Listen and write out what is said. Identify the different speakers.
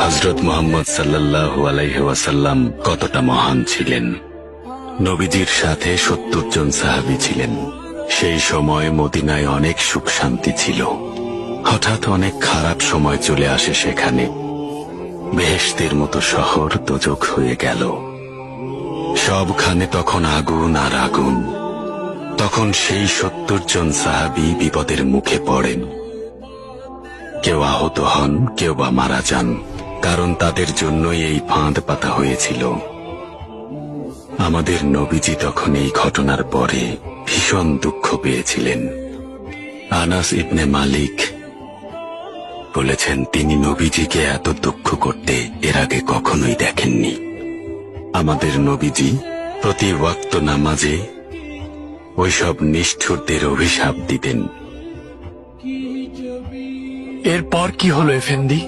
Speaker 1: হযরত মুহাম্মদ সাল্লাল্লাহু আলাইহি ওয়াসাল্লাম কতটা মহান ছিলেন। নবীজির সাথে ৭০ জন সাহাবী ছিলেন। সেই সময় মদিনায় অনেক সুখ শান্তি ছিল। হঠাৎ অনেক খারাপ সময় চলে আসে সেখানে। বেহেশতের মতো শহর দোজখ হয়ে গেল। সবখানে তখন আগুন আর আগুন। তখন সেই ৭০ জন সাহাবী বিপদের মুখে পড়েন। কেউ আহত হন, কেউ বা মারা যান, কারণ তাদের জন্যই এই ফাঁদ পাতা হয়েছিল। আমাদের নবীজি তখন এই ঘটনার পরে ভীষণ দুঃখ পেয়েছিলেন। আনাস ইবনে মালিক বলেছেন, তিনি নবীজিকে এত দুঃখ করতে এর আগে কখনোই দেখেননি। আমাদের নবীজি প্রতি ওয়াক্ত নামাজে ওইসব নিষ্ঠুরদের অভিশাপ দিতেন।
Speaker 2: এরপর কি হলো এফেন্দি?